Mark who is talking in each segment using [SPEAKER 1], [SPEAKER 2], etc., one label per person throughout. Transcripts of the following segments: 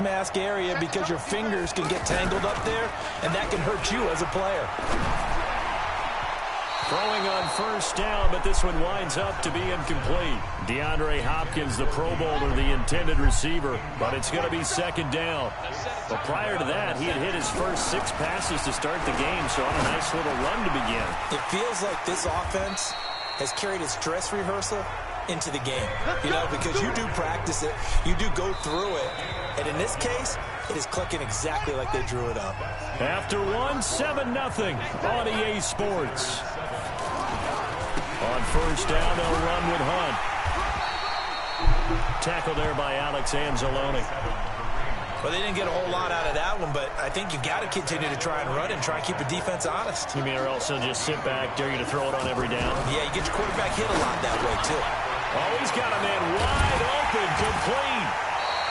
[SPEAKER 1] mask area because your fingers can get tangled up there, and that can hurt you as a player.
[SPEAKER 2] Throwing on first down, but this one winds up to be incomplete. DeAndre Hopkins, the Pro Bowler, the intended receiver, but it's going to be second down. But prior to that, he had hit his first 6 passes to start the game, so on a nice little run to begin.
[SPEAKER 1] It feels like this offense has carried its dress rehearsal into the game, because you do practice it, you do go through it, and in this case, it is clicking exactly like they drew it up.
[SPEAKER 2] After 7-0 on EA Sports. On first down, they'll run with Hunt. Tackled there by Alex Anzalone.
[SPEAKER 1] Well, they didn't get a whole lot out of that one, but I think you've got to continue to try and run and try and keep the defense honest.
[SPEAKER 2] You mean or also just sit back, dare you to throw it on every down?
[SPEAKER 1] Yeah, you get your quarterback hit a lot that way, too.
[SPEAKER 2] Oh, he's got a man wide open, complete.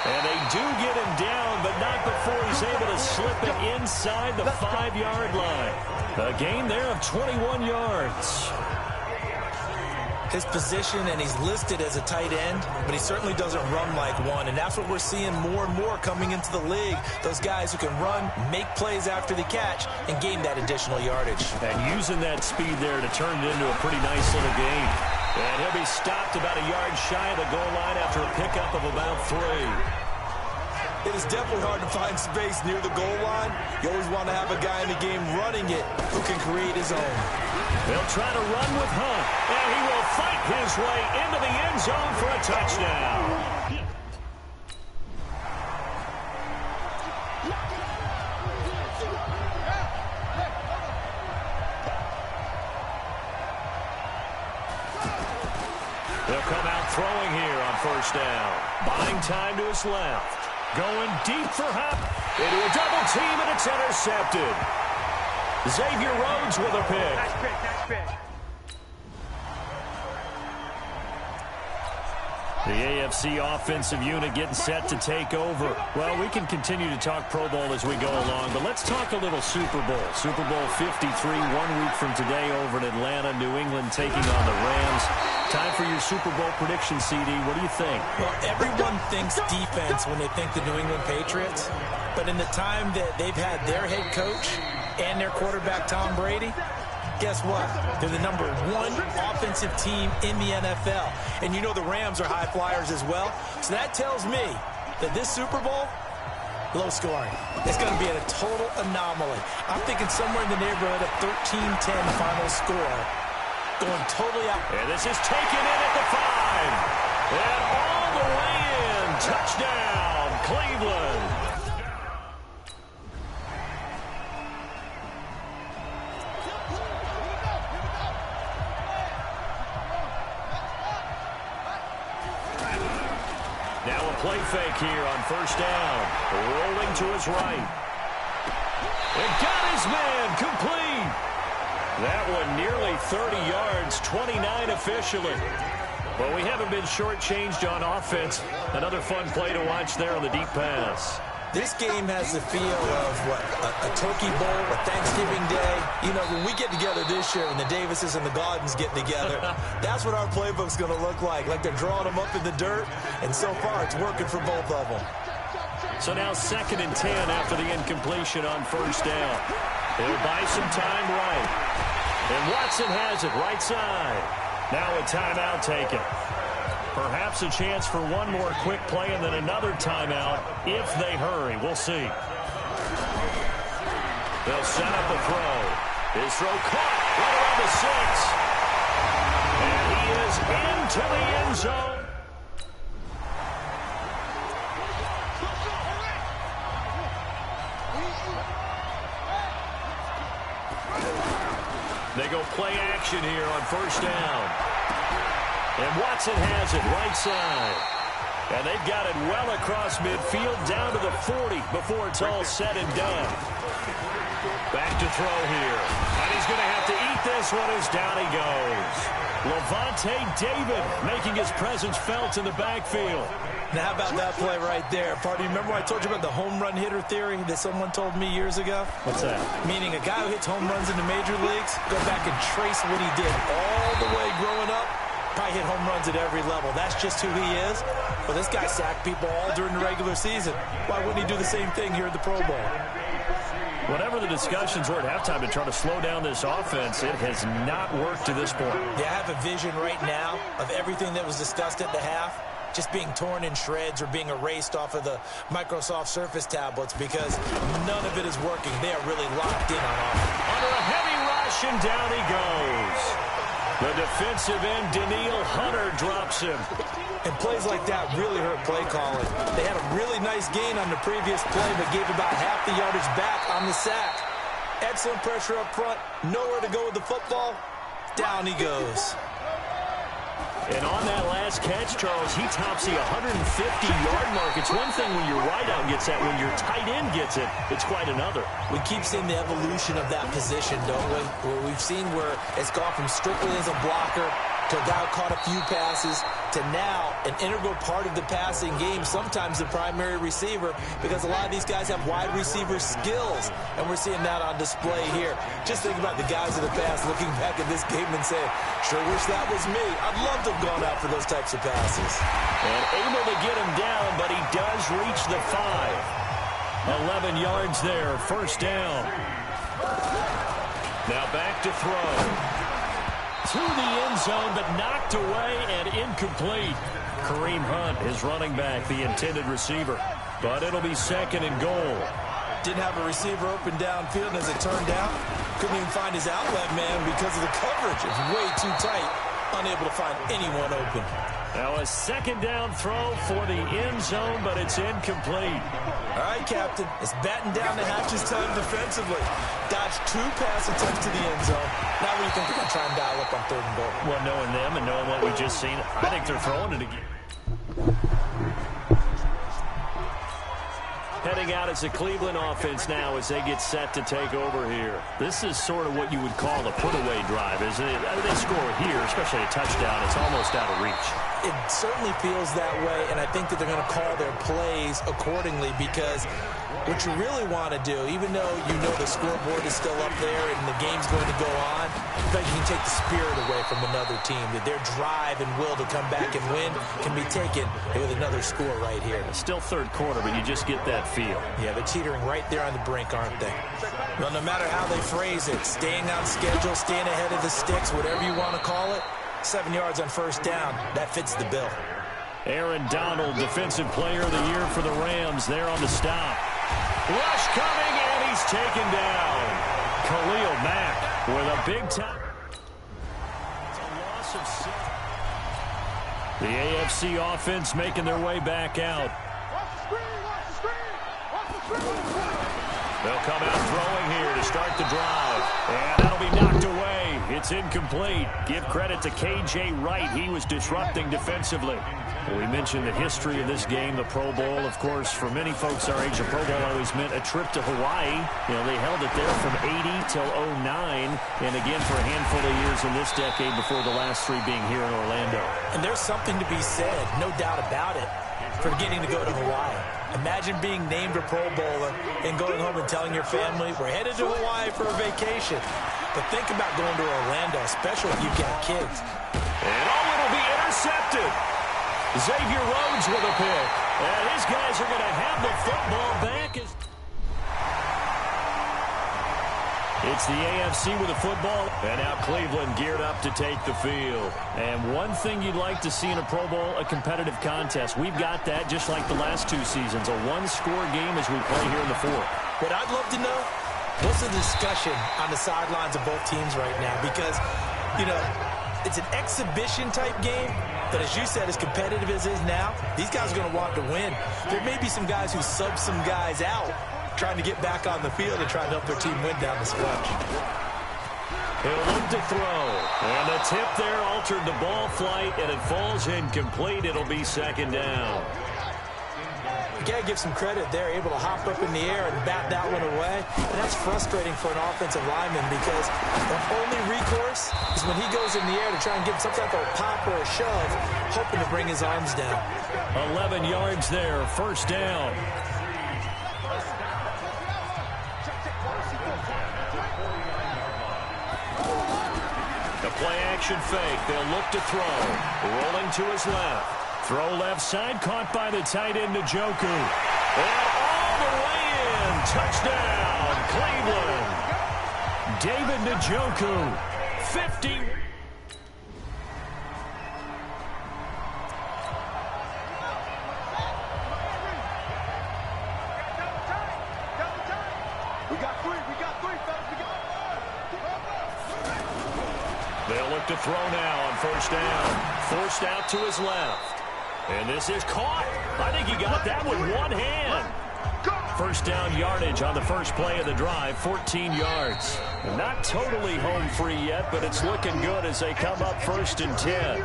[SPEAKER 2] And they do get him down, but not before he's able to slip it inside the 5-yard line. A gain there of 21 yards.
[SPEAKER 1] His position, and he's listed as a tight end, but he certainly doesn't run like one, and that's what we're seeing more and more coming into the league. Those guys who can run, make plays after the catch, and gain that additional yardage.
[SPEAKER 2] And using that speed there to turn it into a pretty nice little gain. And he'll be stopped about a yard shy of the goal line after a pickup of about 3.
[SPEAKER 1] It is definitely hard to find space near the goal line. You always want to have a guy in the game running it who can create his own.
[SPEAKER 2] They'll try to run with Hunt, and he will fight his way into the end zone for a touchdown. They'll come out throwing here on first down. Buying time to his left. Going deep for Hop. Into a double team, and it's intercepted. Xavier Rhodes with a pick.
[SPEAKER 3] Nice pick.
[SPEAKER 2] The AFC offensive unit getting set to take over. Well, we can continue to talk Pro Bowl as we go along, but let's talk a little Super Bowl. Super Bowl 53, 1 week from today over in Atlanta, New England taking on the Rams. Time for your Super Bowl prediction, CD. What do you think?
[SPEAKER 1] Well, everyone thinks defense when they think the New England Patriots, but in the time that they've had their head coach and their quarterback, Tom Brady, guess what? They're the #1 offensive team in the NFL. And you know the Rams are high flyers as well. So that tells me that this Super Bowl, low scoring. It's going to be a total anomaly. I'm thinking somewhere in the neighborhood of 13-10 final score. Going totally out.
[SPEAKER 2] And this is taken in at the 5. And all the way in. Touchdown, Cleveland. Now a play fake here on first down. Rolling to his right. And got his man complete. That one nearly 30 yards, 29 officially. Well, we haven't been shortchanged on offense. Another fun play to watch there on the deep pass.
[SPEAKER 1] This game has the feel of, a Turkey Bowl, a Thanksgiving Day. When we get together this year and the Davises and the Gaudens get together, that's what our playbook's going to look like they're drawing them up in the dirt, and so far it's working for both of them.
[SPEAKER 2] So now 2nd and 10 after the incompletion on first down. They'll buy some time right. And Watson has it right side. Now a timeout taken. Perhaps a chance for one more quick play and then another timeout if they hurry. We'll see. They'll set up a throw. His throw caught right around the 6. And he is into the end zone. They go play action here on first down. And Watson has it right side. And they've got it well across midfield down to the 40 before it's all said and done. Back to throw here. And he's going to have to eat this one as down he goes. Levante David making his presence felt in the backfield.
[SPEAKER 1] Now, how about that play right there? Party, remember I told you about the home run hitter theory that someone told me years ago?
[SPEAKER 2] What's that?
[SPEAKER 1] Meaning a guy who hits home runs in the major leagues, go back and trace what he did all the way growing up Probably hit home runs at every level. That's just who he is. But this guy sacked people all during the regular season. Why wouldn't he do the same thing here at the Pro Bowl?
[SPEAKER 2] Whatever the discussions were at halftime to try to slow down this offense, it has not worked to this point.
[SPEAKER 1] Yeah, I have a vision right now of everything that was discussed at the half just being torn in shreds or being erased off of the Microsoft Surface tablets because none of it is working. They are really locked in on offense.
[SPEAKER 2] Under a heavy rush, and down he goes. The defensive end, Daniil Hunter, drops him.
[SPEAKER 1] And plays like that really hurt play calling. They had a really nice gain on the previous play, but gave about half the yardage back on the sack. Excellent pressure up front. Nowhere to go with the football. Down he goes.
[SPEAKER 2] And on that last catch, Charles, he tops the 150-yard mark. It's one thing when your wideout gets that. When your tight end gets it, it's quite another.
[SPEAKER 1] We keep seeing the evolution of that position, don't we? Where we've seen where it's gone from strictly as a blocker to a guy who caught a few passes to now an integral part of the passing game, sometimes the primary receiver, because a lot of these guys have wide receiver skills, and we're seeing that on display here. Just think about the guys of the past looking back at this game and saying, sure wish that was me. I'd love to have gone out for those types of passes.
[SPEAKER 2] And able to get him down, but he does reach the 5. 11 yards there, first down. Now back to throw. To the end zone, but knocked away and incomplete. Kareem Hunt is running back, the intended receiver. But it'll be second and goal.
[SPEAKER 1] Didn't have a receiver open downfield, and as it turned out, couldn't even find his outlet man because of the coverage. It's way too tight. Unable to find anyone open.
[SPEAKER 2] Now a second down throw for the end zone, but it's incomplete.
[SPEAKER 1] All right, Captain. It's batten down the hatches time defensively. Dodged 2 pass attempts to the end zone. Now what do you think they're going to try and dial up on 3rd and goal?
[SPEAKER 2] Well, knowing them and knowing what we've just seen, I think they're throwing it again. Heading out as a Cleveland offense now as they get set to take over here. This is sort of what you would call a put-away drive, isn't it? I mean, they score here, especially a touchdown. It's almost out of reach.
[SPEAKER 1] It certainly feels that way, and I think that they're going to call their plays accordingly because what you really want to do, even though you know the scoreboard is still up there and the game's going to go on, but you can take the spirit away from another team, that their drive and will to come back and win can be taken with another score right here.
[SPEAKER 2] It's still third quarter, but you just get that feel.
[SPEAKER 1] Yeah, they're teetering right there on the brink, aren't they? Well, no matter how they phrase it, staying on schedule, staying ahead of the sticks, whatever you want to call it, 7 yards on first down, that fits the bill.
[SPEAKER 2] Aaron Donald, Defensive Player of the Year for the Rams, there on the stop. Rush coming, and he's taken down. Khalil Mack with a big time. It's a loss of 6. The AFC offense making their way back out. They'll come out throwing here to start the drive. And that'll be knocked away. It's incomplete. Give credit to K.J. Wright. He was disrupting defensively. We mentioned the history of this game, the Pro Bowl. Of course, for many folks our age, the Pro Bowl always meant a trip to Hawaii. You know, they held it there from 80 till 09, and again for a handful of years in this decade before the last 3 being here in Orlando.
[SPEAKER 1] And there's something to be said, no doubt about it, for getting to go to Hawaii. Imagine being named a Pro Bowler and going home and telling your family, we're headed to Hawaii for a vacation. But think about going to Orlando, especially if you've got kids.
[SPEAKER 2] And it'll be intercepted. Xavier Rhodes with a pick. And his guys are going to have the football back. It's the AFC with a football. And now Cleveland geared up to take the field. And one thing you'd like to see in a Pro Bowl, a competitive contest. We've got that just like the last 2 seasons. A one-score game as we play here in the 4th.
[SPEAKER 1] What I'd love to know, what's the discussion on the sidelines of both teams right now? Because, you know, it's an exhibition-type game, but as you said, as competitive as it is now, these guys are going to want to win. There may be some guys who sub some guys out trying to get back on the field and try to help their team win down the stretch.
[SPEAKER 2] He'll look to throw. And the tip there altered the ball flight, and it falls incomplete. It'll be second down.
[SPEAKER 1] You got to give some credit there, able to hop up in the air and bat that one away. And that's frustrating for an offensive lineman because the only recourse is when he goes in the air to try and get some type of a pop or a shove, hoping to bring his arms down.
[SPEAKER 2] 11 yards there, first down. The play Play-action fake. They'll look to throw. Rolling to his left. Throw left side, caught by the tight end, Njoku. And all the way in. Touchdown, Cleveland. David Njoku, 50. They'll look to throw now on first down. Forced out to his left. And this is caught. I think he got that with one hand. First down yardage on the first play of the drive, 14 yards. Not totally home free yet, but it's looking good as they come up 1st and 10.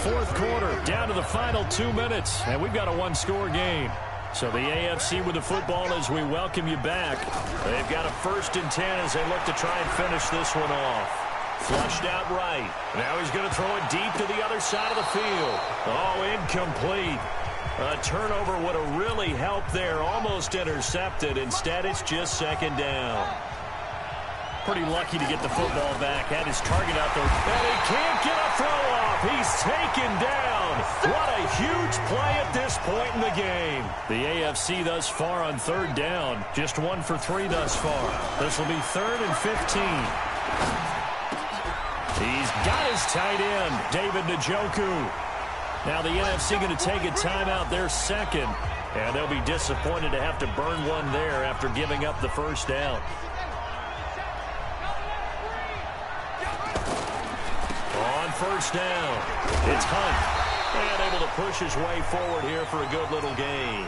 [SPEAKER 2] Fourth quarter, down to the final 2 minutes, and we've got a one-score game. So the AFC with the football as we welcome you back. They've got a 1st and 10 as they look to try and finish this one off. Flushed out right. Now he's going to throw it deep to the other side of the field. Oh, incomplete. A turnover would have really helped there. Almost intercepted. Instead, it's just 2nd down. Pretty lucky to get the football back. Had his target out there. And he can't get a throw off. He's taken down. What a huge play at this point in the game. The AFC thus far on 3rd down. Just 1 for 3 thus far. This will be 3rd and 15. He's got his tight end, David Njoku. Now the NFC going to take a timeout, their second. And they'll be disappointed to have to burn one there after giving up the first down. On first down, it's Hunt. And able to push his way forward here for a good little gain.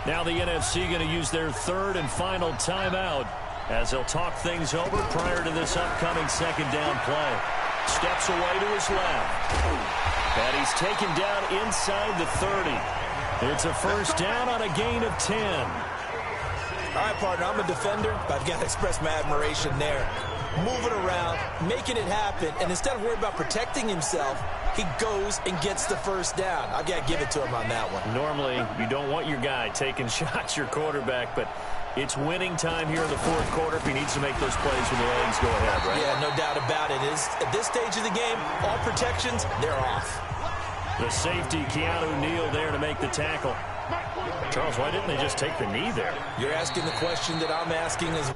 [SPEAKER 2] Now the NFC going to use their 3rd and final timeout as they'll talk things over prior to this upcoming 2nd down play. Steps away to his left. And he's taken down inside the 30. It's a first down on a gain of 10.
[SPEAKER 1] All right, partner, I'm a defender, but I've got to express my admiration there. Moving around, making it happen, and instead of worrying about protecting himself, he goes and gets the first down. I've got to give it to him on that one.
[SPEAKER 2] Normally, you don't want your guy taking shots, your quarterback, but it's winning time here in the 4th quarter if he needs to make those plays when the legs go ahead, right?
[SPEAKER 1] Yeah, no doubt about it. At this stage of the game, all protections, they're off.
[SPEAKER 2] The safety, Keanu Neal, there to make the tackle. Charles, why didn't they just take the knee there?
[SPEAKER 1] You're asking the question that I'm asking as